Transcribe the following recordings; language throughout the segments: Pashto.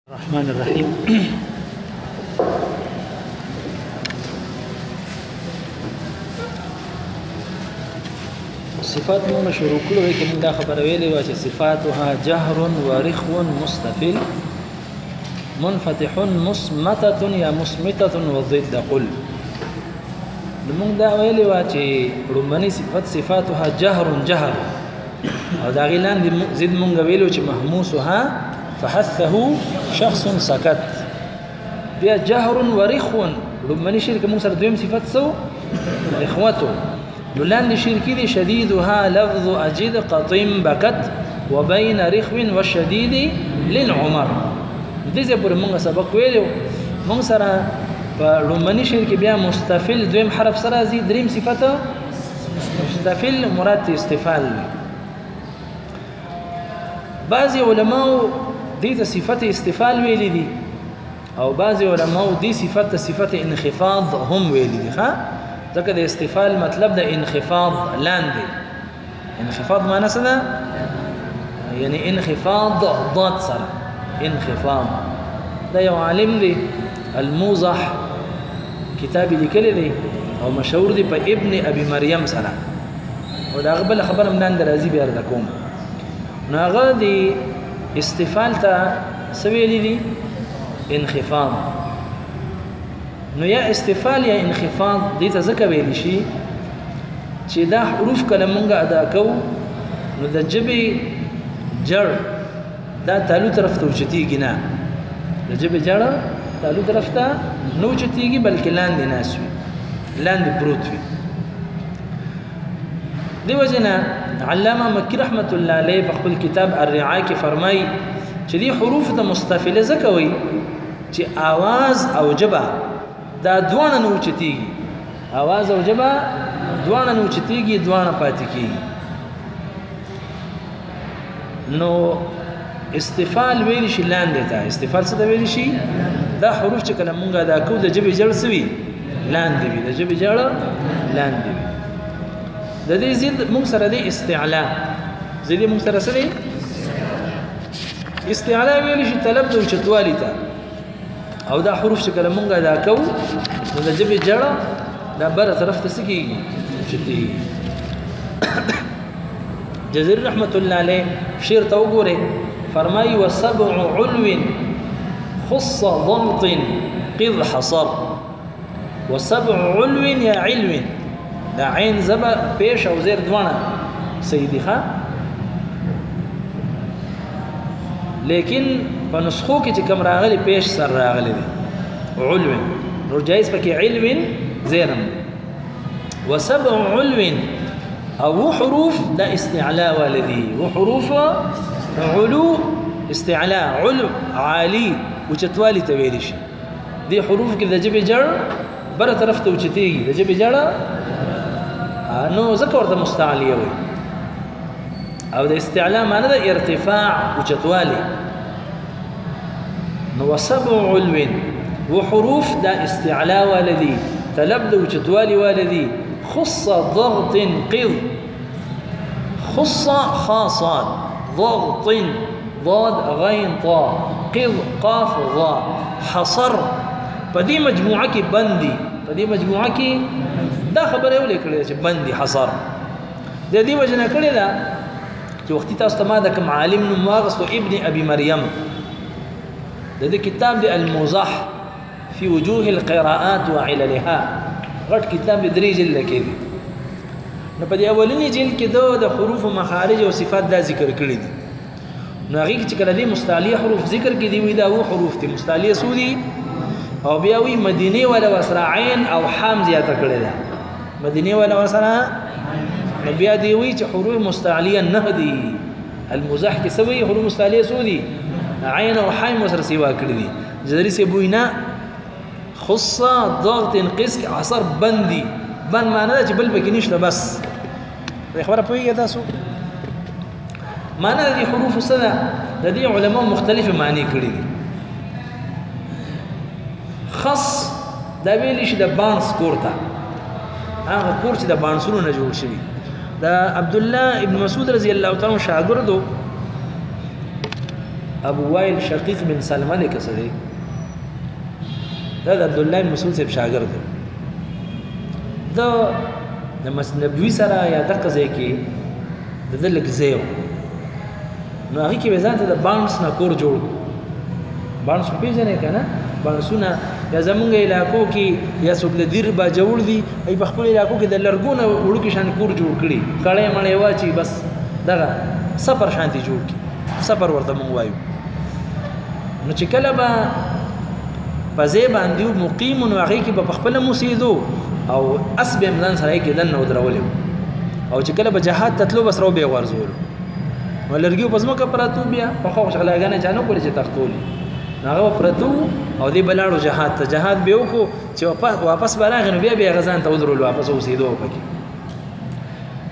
الرحمن الرحيم. صفات مو شروع کړو کې موږ دا خبره ویلې و چې صفاتها جهر ورخو مستفل منفتح مصمتة یا مصمتة وضد قل. موږ دا ویلې و چې رومني صفاتها جهر او دا غیلان زید موږ ویلو چې محموسها فحثه شخص سكت. بیا جهر ورخو رومني شرک موږ سره دویم صفات سو اخوته. لولان شركي دي شديدها لفظ أجد قطيم بكت وبين رخو والشديد للعمر. دي زي پر مونږ سبق ویلو مونږ سره په لومړني شرک بیا مستفل دویم حرف سره زی دریم صفته مستفل مراد استفال. بعضی علماء دي ته صفته استفال ویلي دي او بعضی علماء دي صفته انخفاض هم ویلي دي. ها ځکه د استفال مطلب د انخفاض لاندې. انخفاض معنی څه ده؟ یعنی انخفاض ضاد سره انخفاض. دا یو عالم دی الموضح کتاب لیکلی دی او مشهور دی په ابن ابي مريم سره او دا غبل خبره من اند راځي بیا درته کوم. نو هغه دی استفال ته څه ویلي دي؟ انخفاض. نو یا استفال یا انخفاض دې ته ځکه ویل شي چې دا حروف کله مونږ ادا کوو نو د جبې جړ دا تالو طرف ته اوچتېږي نه. د جبې جړ تالو طرف ته نه اوچتېږي بلکې لاندې ناست وي لاندې پروت وي. دې وجې نه علامه مکي رحمت الله علیه په خپل کتاب الرعاء کې فرمایي چې دې حروف ته مستفله ځکه وایي چې آواز او جبه دا دوانه نو چتیږي. आवाज او جبه دوانه نو چتیږي دوانه پاتې کیږي. نو استفال ویل شي لاندې ته. استفال څه ویل شي؟ دا حروف چې کله مونږه دا کو د جبه جړ سوي لاندې وي د جبه جړ لاندې وي. د دې زید مونږ سره دی استعلاء. زید مونږ سره سره استعلاء ویل شي طلب د چتوالي ته او دا حروف چې کله مونږه دا کو نو د جبې جړه دا بره طرف ته سکیږي چتي. جزيري رحمت الله علیه شعر ته وګوره فرمایي وسبع علو خص ضمط قذ حصر. وسبع علو یا علو دا عین زبا پیش او زیر دوانه سیدی ښه. لیکن په نسخو کې چې کوم راغلي پیش سر راغلي دي علو نو جایز پکې علو زیرم. وسبع علو او حروف دا استعلاء والدي وحروف علو استعلاء علو عالي وچتوالي تویل شي. دي حروف کې د جبې جړ بره طرف ته اوچتېږي د جبې جړ نو ځکه ورته مستعلیه وي. او د استعلاء معنی د ارتفاع وچتوالي. وسبع علو وحروف دا استعلاء والدي تلبد وچتوالي والدي خص ضغط قض خص خاصات ضغط ضاد غين طا قض قاف ضا حصر. فدي مجموعه کې بندي فدي مجموعه کې دا خبره یو لیکل چې بندي حصر. د دې وجنه کړی دا چې وختي تاسو ته ما د کوم عالم نوم واغستو ابن ابي مريم ده كتاب دي الموضح في وجوه القراءات وعللها. غټ کتاب دې درې جلد کې دي. نو په دې اولنی جلد کې د حروف او مخارج او صفات دا ذکر کړی دي. نو هغه چې کله دې مستعلیه حروف ذکر کې دی وی دا و حروف دي مستعلیه سودی او بیا وی مدینه ولا وسرا عین او حام زیاته کړی ده. مدینه ولا وسرا بیا دی وی چې حروف مستعلیه نه دي. المزح کې سوي حروف مستعلیه سودی عين وحايم وسر سوا کړی دي. جزري سي بوینا خصه ضغط قسك عصر بندي بند معنی چې بل پکې نشته بس. خبره پوهیږئ تاسو معنی د حروف سره د دې علماء مختلفه معنی کړی دي. خص دا ویل شي د بانس کورته هغه کور چې د بانسونو نه جوړ شوی. دا عبد الله ابن مسعود رضی الله تعالی عنہ شاګردو ابو وائل شقیق بن سلمہ نے کسه دی دا عبد الله بن مسعود صاحب شاګرد دا د مسجد نبوي سره یا د قضې کې د دلک زیو نو هغه کې وزانته د بانس نه کور جوړ بانس پیژنې کنه بانسونه یا زمونږ علاقو کې یا څوک د دیر با جوړ دي ای په خپل علاقو کې د لرګونه وړو کې شان کور جوړ کړي کړه مړې واچي بس دغه سفر شانتي جوړ کی سفر ورته مونږ وایو نو چې کله به پځې باندې مقیم نو هغه کې په خپل موسیدو او اسب امدان سره کې دنه ودرولې او چې کله به جهاد تطلب بس رو به غرزول ولرګي په ځمکه پراتو بیا په خو شغلاګانه چانو کولې چې تختولي هغه پراتو او دې بلاړو جهاد ته جهاد به وکړو چې واپس براغنو بیا غزان ته ودرول واپس اوسېدو پکې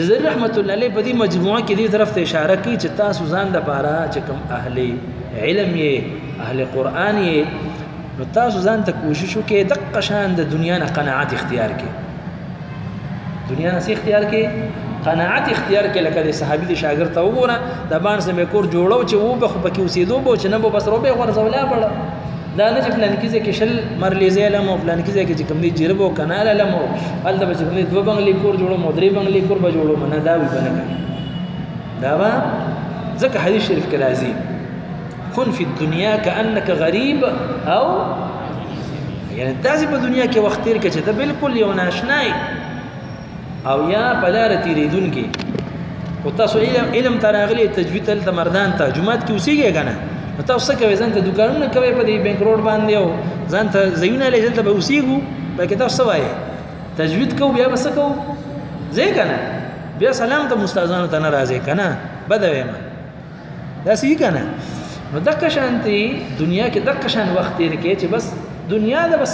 جزري رحمت الله علیه په دې مجموعه کې دې طرف ته اشاره کوي چې تاسو ځان د پاره چې کوم اهل علم یې اهل قران یې نو تاسو ځان ته کوشش وکړئ د قشان د دنیا نه قناعت اختیار کړئ دنیا نه اختیار کړئ قناعت اختیار کړئ لکه د صحابي د شاګرد ته وګوره د باندې سمې کور جوړو چې وو به خو پکې اوسېدو به چې نه به بس روبه ورزولا بړه دا نه چې پلان کې چې شل مرلیزه علم او پلان کې چې کوم دي جربو کنال علم او ال د چې کوم دي دوه بنگلي کور جوړو مدري بنگلي کور به جوړو منه دا وي بنه دا وا ځکه حدیث شریف کې راځي كن في الدنيا كأنك غريب او يعني داسې په دنیا کې وخت تیر کې چې ته بالکل یو ناشنای او یا بلاره تیریدونکي او تاسو علم تراغلي تجوید ته مردان ته جمعات کې اوسېږي کنه تاسو څه کوي ځان ته دکانونه کوي په دې بانک روډ باندې او ځان ته زینه لې ځل ته به اوسېږو پکې تاسو وایي تجوید کو بیا بس کو زه کنه بیا سلام ته مستاذانو ته ناراضه کنه بدوي ما دا سې کنه نو دغه شانتي دنیا کې دغه شان وخت تیر کې چې بس دنیا دا بس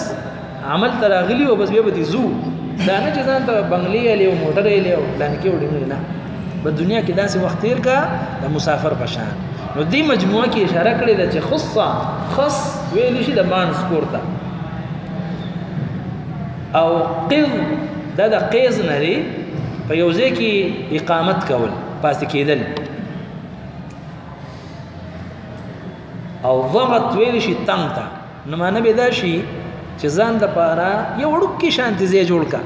عمل تراغلی او بس بیا به زو دا نه چې ځان ته بنگلي له موټر له پلان کې وړي نه په دنیا کې داسې وخت تیر کا د مسافر پشان نو دې مجموعه کې اشاره کړې ده چې خص ویل شي د مان سپورتا او قض دا د قیز نری په یو ځای کې اقامت کول پاتې کېدل او ضغط ویل شي تنگ تا نو معنی به دا شي چې ځان د پاره یو وړوکی شانتي ځای جوړ کا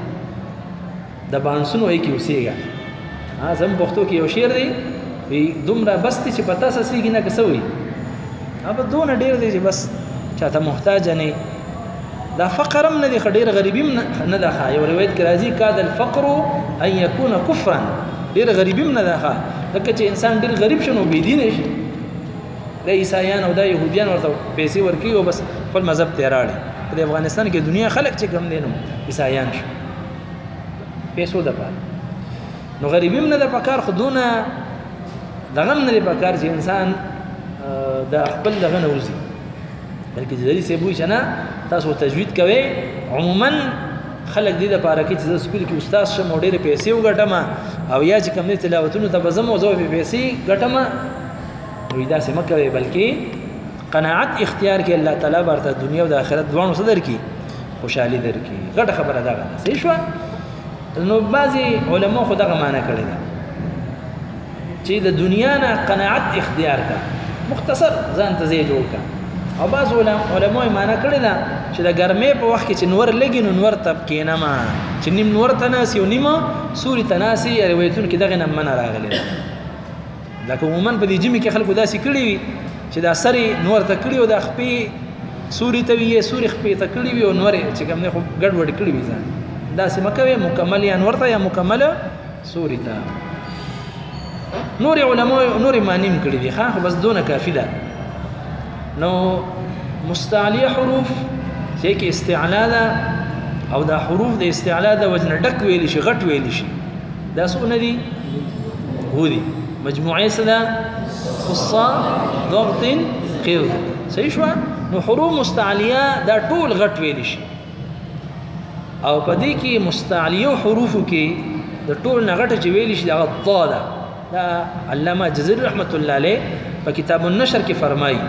د بانسونو یې کې اوسېږي زم پښتو کې یو شعر دی وی دومره بس چې پتا سسیږي نه کسوي اب دون ډیر دی چې بس چاته محتاج نه دا فقرم نه دی ډیر غریبیم نه ده یو روایت کې راځي کاد الفقر ان يكون كفرا ډیر غریبیم نه ده لکه چې انسان ډیر غریب شنو بی دین شي د عیسایان او د يهوديان ورته پیسې ورکي او بس خپل مذهب ته راړي په افغانستان کې دنیا خلک چې کم دینو عیسایان شي پیسو ده پاره نو غریبیم نه ده پکار خودونه دغه نه دی پکار چې انسان د خپل دغه نوزي بلکې ځلې سیبوي چې نه تاسو تجوید کوي عموما خلک دې د پاره کې چې سکول کې استاد شم او ډېر پیسې وګټم او یا چې کوم تلاوتونو ته بزم او زو پیسې ګټم نو دا سم کوي بلکې قناعت اختیار کې الله تعالی ورته دنیا او د آخرت دوانو صدر کی خوشحالي درکې ګټه خبره ده صحیح شو نو بعضي علما خو دغه معنی کړی ده چې د دنیا نه قناعت اختیار کا مختصر ځان ته ځای جوړ کا او بعض علماء معنی کړی دا چې د ګرمۍ په وخت کې چې نور لګي نو نور تب کېنه ما چې نیم نور تناسي او نیمه سوري تناسي روایتون کې دغه نه من راغلی لکه عموما په دې جمی کې خلکو داسې کړی وي چې دا سری نور ته کړی او د خپې سوري ته وي سوري خپې ته کړی وي او نور چې کوم نه خو ګډ وډ کړی وي ځان داسې مکوي مکمل یا نور ته یا مکمله سوري ته نور علماء نور مانیم کړی دي خو بس دونه کافی ده نو مستعلیه حروف چې کې استعلا ده او دا حروف د استعلا ده وزن ډک ویل شي غټ ویل شي دا څونه دي هودي مجموعه سدا خصا ضغط قض صحیح شو نو حروف مستعلیه دا ټول غټ ویل شي او پدې کې مستعلیه حروف کې د ټول نه غټ چې ویل شي دا ضاد دا علامه جزري رحمت الله علیه په کتاب النشر کې فرمایي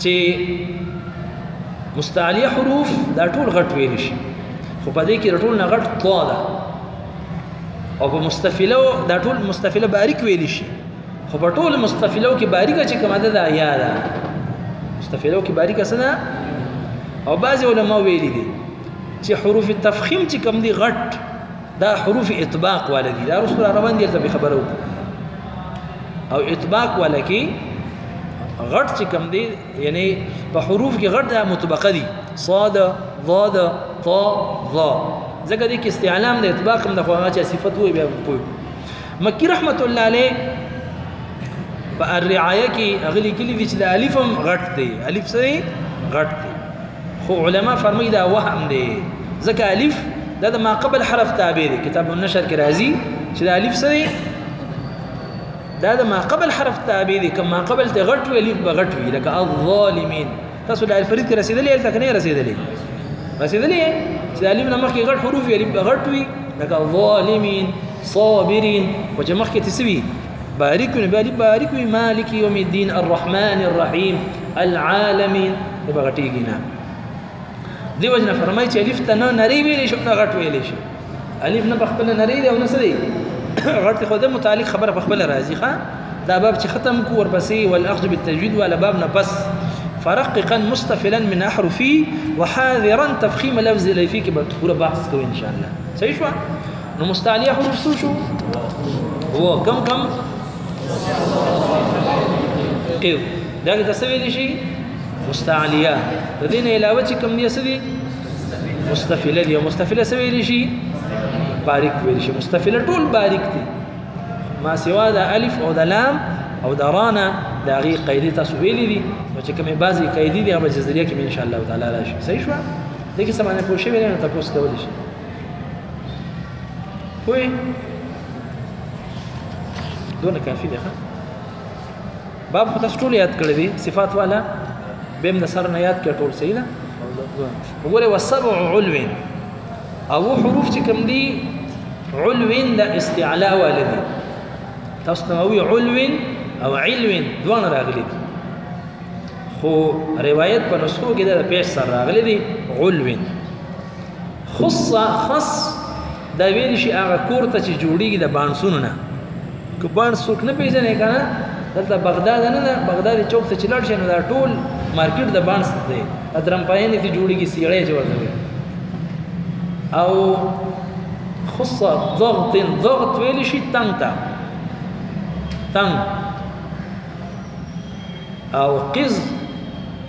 چې مستعلیه حروف دا ټول غټ ویل شي خو په دې کې ټول نه غټ طا ده او په مستفله دا ټول مستفله باریک ویل شي خو په ټول مستفلو کې باریکه چې کومه ده یا ده مستفلو کې باریکه څه ده او بعض علما ویلي دي چې حروف التفخیم چې کوم دي غټ دا حروف اطباق والدي دا رسول روان دي ته خبرو او اطباق ولکه غټ چې کوم دي یعنی په حروف کې غټ د مطبقه دي صاد ضاد طا ظا ځکه دي کې استعلام د اطباق هم د خواږه چې صفت وي بیا په مکی رحمت الله علیه په الرعایه کې اغلی کلی دي چې د الف هم غټ دی الف سره غټ دی خو علما فرمایي دا وهم دی ځکه الف دا د ما قبل حرف تابع دی کتاب النشر کې راځي چې د الف سره دا د ما قبل حرف تابع دي کما قبل ته غټ وی الف بغټ وی لکه الظالمین تاسو د الفرید کې رسیدلې الته کنه رسیدلې چې الف نه مخکې غټ حروف الف بغټ وی لکه الظالمین صابرین او چې مخکې تسوي بارکون بارکوي مالک یوم الدین الرحمن الرحیم العالمین بغټیږي نه دی وجنه فرمایي چې الف ته نه نری ویلې شو نه غټ ویلې شي الف نه بخپل نری دی او نه سړي غړت خو د متعلق خبره په خپل راځي ښا دا باب چې ختم کو ورپسې والاخذ بالتجويد ولا باب نه بس فرققا مستفلا من احرفي وحاذرا تفخيم لفظ اللي فيك بتقول بحث کوي ان شاء الله صحیح شو نو مستعلیه حروف شو هو كم قف دا تسوي لي شيء مستعلیه د دې نه علاوه چې کوم دي سوي مستفله دي مستفله سوي لي شيء باریک ویل شي مستفله ټول باریک دي ما سوا د الف او د لام او د رانا د غي قیدی تاسو ویلې دي نو چې کومه بعضی قیدی دي هغه جزریه کې ان شاء الله تعالی راشي صحیح شو دغه سمانه پوښښ ویل نه تاسو کولای شئ وای دونه کافی ده باب خو تاسو ټول یاد کړی دي صفات والا بهم د سر نه یاد کړ ټول صحیح ده وګوره وسبع علو او حروف چې کوم دي علو د استعلاء والدي تاسو نووي علو او علو دوه راغلي خو روایت په نسخو کې د پیش سره راغلي دي علو خص دا ویل شي هغه کور ته چې جوړیږي د بانسونو نه که بانسوک نه پیژنې کنه دلته بغداد نه بغداد چوک ته چلاړ شي نو دا ټول مارکیټ د بانس دی ادرم پاین دي جوړیږي سیړې جوړه او خص ضغط ویل شي تنگ او قز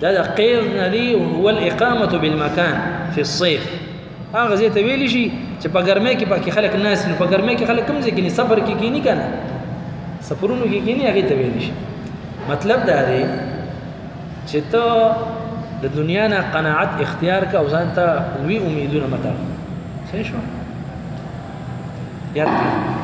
دا قيض ندي هو الاقامه بالمكان في الصيف هغه زي ته ویل شي چې په ګرمه کې پکې خلک ناس نه په ګرمه کې خلک کوم ځای کې سفر کې کینی کنه سفرونو کې کینی هغه ته ویل شي مطلب دا دی چې ته د دنیا نه قناعت اختیار کا او ځان ته وی امیدونه مته صحیح شو یاد کړئ